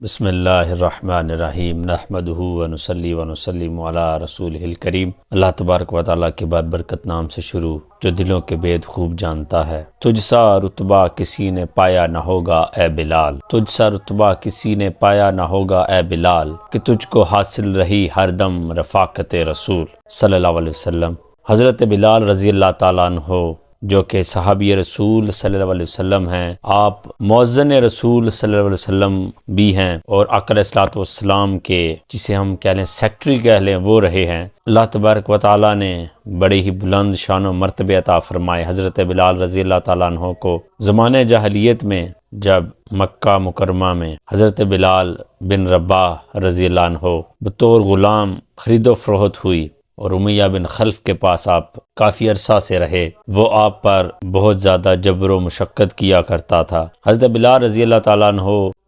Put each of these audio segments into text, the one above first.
بسم اللہ الرحمن الرحیم نحمدہ ونصلی ونسلم علی رسولہ الکریم۔ اللہ تبارک و تعالیٰ کے بابرکت نام سے شروع جو دلوں کے بید خوب جانتا ہے۔ تجھ سا رتبہ کسی نے پایا نہ ہوگا اے بلال، تجھ سا رتبہ کسی نے پایا نہ ہوگا اے بلال، کہ تجھ کو حاصل رہی ہر دم رفاقت رسول صلی اللہ علیہ وسلم۔ حضرت بلال رضی اللہ تعالیٰ عنہ جو کہ صحابی رسول صلی اللہ علیہ وسلم ہیں، آپ مؤذن رسول صلی اللہ علیہ وسلم بھی ہیں، اور آقا علیہ الصلوۃ والسلام کے جسے ہم کہہ لیں سیکٹری کہہ لیں وہ رہے ہیں۔ اللہ تبارک و تعالیٰ نے بڑے ہی بلند شان و مرتبے عطا فرمائے حضرت بلال رضی اللہ تعالیٰ عنہ کو۔ زمانہ جاہلیت میں جب مکہ مکرمہ میں حضرت بلال بن رباح رضی اللہ عنہ بطور غلام خرید و فروخت ہوئی اور امیہ بن خلف کے پاس آپ کافی عرصہ سے رہے، وہ آپ پر بہت زیادہ جبر و مشقت کیا کرتا تھا۔ حضرت بلال رضی اللہ تعالیٰ عنہ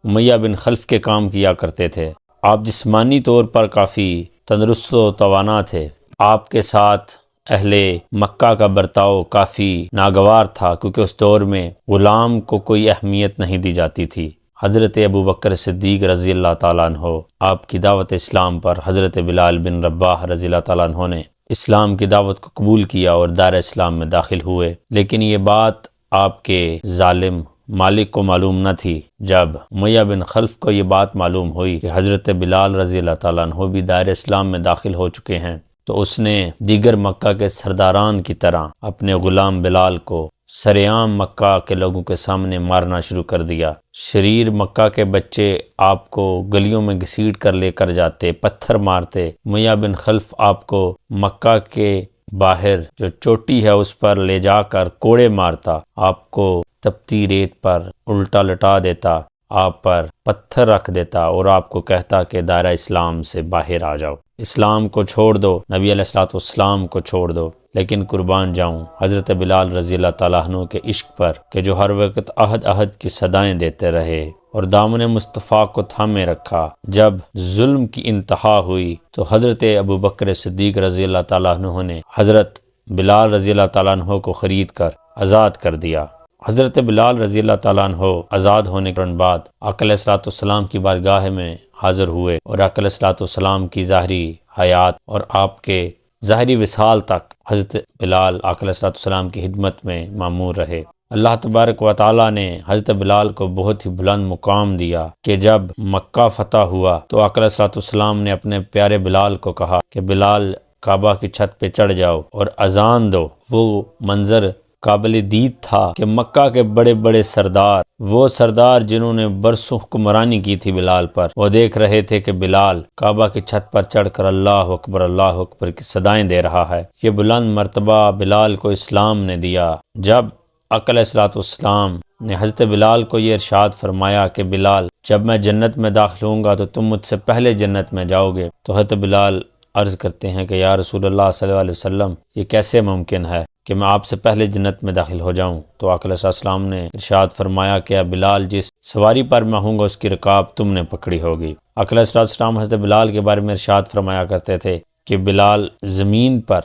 امیہ بن خلف کے کام کیا کرتے تھے۔ آپ جسمانی طور پر کافی تندرست و توانا تھے۔ آپ کے ساتھ اہل مکہ کا برتاؤ کافی ناگوار تھا، کیونکہ اس دور میں غلام کو کوئی اہمیت نہیں دی جاتی تھی۔ حضرت ابوبکر صدیق رضی اللہ تعالیٰ عنہ آپ کی دعوت اسلام پر حضرت بلال بن رباح رضی اللہ تعالیٰ عنہ نے اسلام کی دعوت کو قبول کیا اور دار اسلام میں داخل ہوئے، لیکن یہ بات آپ کے ظالم مالک کو معلوم نہ تھی۔ جب امیہ بن خلف کو یہ بات معلوم ہوئی کہ حضرت بلال رضی اللہ تعالیٰ عنہ بھی دار اسلام میں داخل ہو چکے ہیں، تو اس نے دیگر مکہ کے سرداران کی طرح اپنے غلام بلال کو سرعام مکہ کے لوگوں کے سامنے مارنا شروع کر دیا۔ شریر مکہ کے بچے آپ کو گلیوں میں گھسیٹ کر لے کر جاتے، پتھر مارتے۔ امیہ بن خلف آپ کو مکہ کے باہر جو چوٹی ہے اس پر لے جا کر کوڑے مارتا، آپ کو تپتی ریت پر الٹا لٹا دیتا، آپ پر پتھر رکھ دیتا اور آپ کو کہتا کہ دائرہ اسلام سے باہر آ جاؤ، اسلام کو چھوڑ دو، نبی علیہ الصلوۃ والسلام کو چھوڑ دو۔ لیکن قربان جاؤں حضرت بلال رضی اللہ تعالیٰ عنہ کے عشق پر کہ جو ہر وقت عہد عہد کی صدائیں دیتے رہے اور دامن مصطفیٰ کو تھامے رکھا۔ جب ظلم کی انتہا ہوئی تو حضرت ابوبکر صدیق رضی اللہ تعالیٰ عنہ نے حضرت بلال رضی اللہ تعالیٰ عنہ کو خرید کر آزاد کر دیا۔ حضرت بلال رضی اللہ تعالیٰ عنہ آزاد ہونے کے بعد آقا علیہ الصلوۃ والسلام کی بارگاہ میں حاضر ہوئے، اور آقا علیہ الصلوۃ والسلام کی ظاہری حیات اور آپ کے ظاہری وصال تک حضرت بلال آقا علیہ الصلوۃ والسلام کی خدمت میں مامور رہے۔ اللہ تبارک و تعالیٰ نے حضرت بلال کو بہت ہی بلند مقام دیا کہ جب مکہ فتح ہوا تو آقا علیہ الصلوۃ والسلام نے اپنے پیارے بلال کو کہا کہ بلال کعبہ کی چھت پہ چڑھ جاؤ اور اذان دو۔ وہ منظر قابل دید تھا کہ مکہ کے بڑے بڑے سردار، وہ سردار جنہوں نے برسوں حکمرانی کی تھی بلال پر، وہ دیکھ رہے تھے کہ بلال کعبہ کی چھت پر چڑھ کر اللہ اکبر کی صدائیں دے رہا ہے۔ یہ بلند مرتبہ بلال کو اسلام نے دیا۔ جب آقا علیہ الصلوۃ والسلام نے حضرت بلال کو یہ ارشاد فرمایا کہ بلال جب میں جنت میں داخل ہوں گا تو تم مجھ سے پہلے جنت میں جاؤ گے، تو حضرت بلال عرض کرتے ہیں کہ یا رسول اللہ صلی اللہ علیہ وسلم یہ کیسے ممکن ہے کہ میں آپ سے پہلے جنت میں داخل ہو جاؤں؟ تو آقا علیہ السلام نے ارشاد فرمایا کہ بلال جس سواری پر میں ہوں گا اس کی رکاب تم نے پکڑی ہوگی۔ آقا علیہ السلام حضرت بلال کے بارے میں ارشاد فرمایا کرتے تھے کہ بلال زمین پر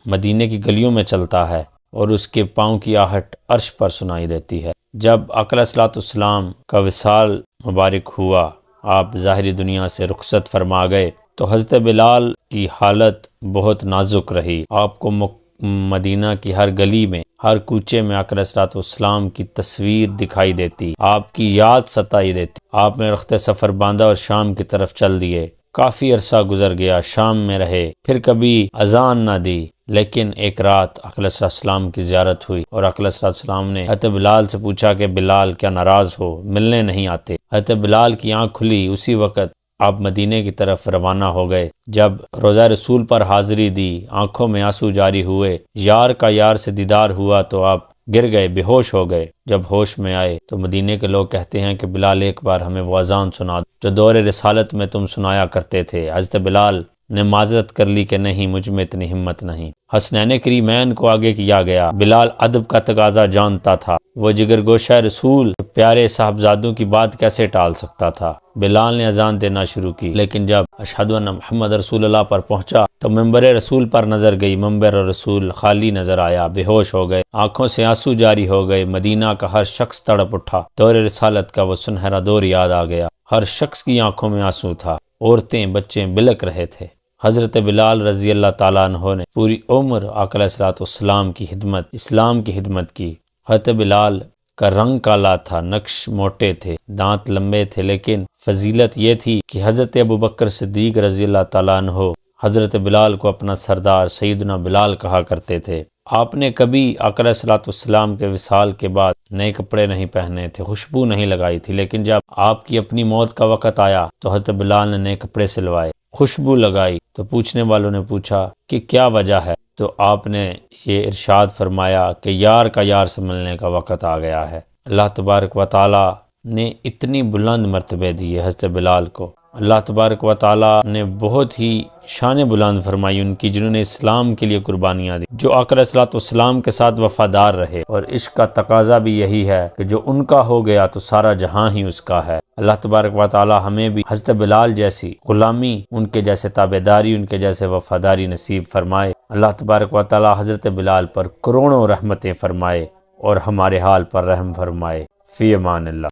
مدینے کی گلیوں میں چلتا ہے اور اس کے پاؤں کی آہٹ عرش پر سنائی دیتی ہے۔ جب آقا علیہ السلام کا وصال مبارک ہوا، آپ ظاہری دنیا سے رخصت فرما گئے، تو حضرت بلال کی حالت بہت نازک رہی۔ آپ کو مدینہ کی ہر گلی میں، ہر کوچے میں آقا علیہ السلام کی تصویر دکھائی دیتی، آپ کی یاد ستائی دیتی۔ آپ نے رخت سفر باندھا اور شام کی طرف چل دیے۔ کافی عرصہ گزر گیا، شام میں رہے، پھر کبھی اذان نہ دی، لیکن ایک رات آقا علیہ السلام کی زیارت ہوئی اور آقا علیہ السلام نے حضرت بلال سے پوچھا کہ بلال کیا ناراض ہو، ملنے نہیں آتے؟ حضرت بلال کی آنکھ کھلی، اسی وقت آپ مدینے کی طرف روانہ ہو گئے۔ جب روضہ رسول پر حاضری دی، آنکھوں میں آنسو جاری ہوئے، یار کا یار سے دیدار ہوا تو آپ گر گئے، بے ہوش ہو گئے۔ جب ہوش میں آئے تو مدینے کے لوگ کہتے ہیں کہ بلال ایک بار ہمیں وہ اذان سنا جو دور رسالت میں تم سنایا کرتے تھے۔ حضرت بلال نے معذرت کر لی کہ نہیں، مجھ میں اتنی ہمت نہیں۔ حسنین کریمین کو آگے کیا گیا۔ بلال ادب کا تقاضا جانتا تھا، وہ جگر گوشہ رسول پیارے صاحبزادوں کی بات کیسے ٹال سکتا تھا۔ بلال نے اذان دینا شروع کی، لیکن جب اشہد ان محمد رسول اللہ پر پہنچا تو ممبر رسول پر نظر گئی۔ ممبر رسول خالی نظر آیا، بے ہوش ہو گئے، آنکھوں سے آنسو جاری ہو گئے۔ مدینہ کا ہر شخص تڑپ اٹھا، دور رسالت کا وہ سنہرا دور یاد آ گیا۔ ہر شخص کی آنکھوں میں آنسو تھا، عورتیں بچے بلک رہے تھے۔ حضرت بلال رضی اللہ تعالیٰ عنہ نے پوری عمر آقا علیہ السلام کی خدمت، اسلام کی خدمت کی۔ حضرت بلال کا رنگ کالا تھا، نقش موٹے تھے، دانت لمبے تھے، لیکن فضیلت یہ تھی کہ حضرت ابوبکر صدیق رضی اللہ تعالیٰ عنہ حضرت بلال کو اپنا سردار سیدنا بلال کہا کرتے تھے۔ آپ نے کبھی آقا علیہ السلام کے وصال کے بعد نئے کپڑے نہیں پہنے تھے، خوشبو نہیں لگائی تھی، لیکن جب آپ کی اپنی موت کا وقت آیا تو حضرت بلال نے نئے کپڑے سلوائے، خوشبو لگائی۔ تو پوچھنے والوں نے پوچھا کہ کیا وجہ ہے، تو آپ نے یہ ارشاد فرمایا کہ یار کا یار سمجھنے کا وقت آ گیا ہے۔ اللہ تبارک و تعالی نے اتنی بلند مرتبے دی ہے حضرت بلال کو۔ اللہ تبارک و تعالی نے بہت ہی شان بلند فرمائی ان کی، جنہوں نے اسلام کے لیے قربانیاں دی، جو آقا علیہ السلام کے ساتھ وفادار رہے۔ اور عشق کا تقاضا بھی یہی ہے کہ جو ان کا ہو گیا تو سارا جہاں ہی اس کا ہے۔ اللہ تبارک و تعالی ہمیں بھی حضرت بلال جیسی غلامی، ان کے جیسے تابعداری، ان کے جیسے وفاداری نصیب فرمائے۔ اللہ تبارک و تعالی حضرت بلال پر کروڑوں رحمتیں فرمائے اور ہمارے حال پر رحم فرمائے۔ فی امان اللہ۔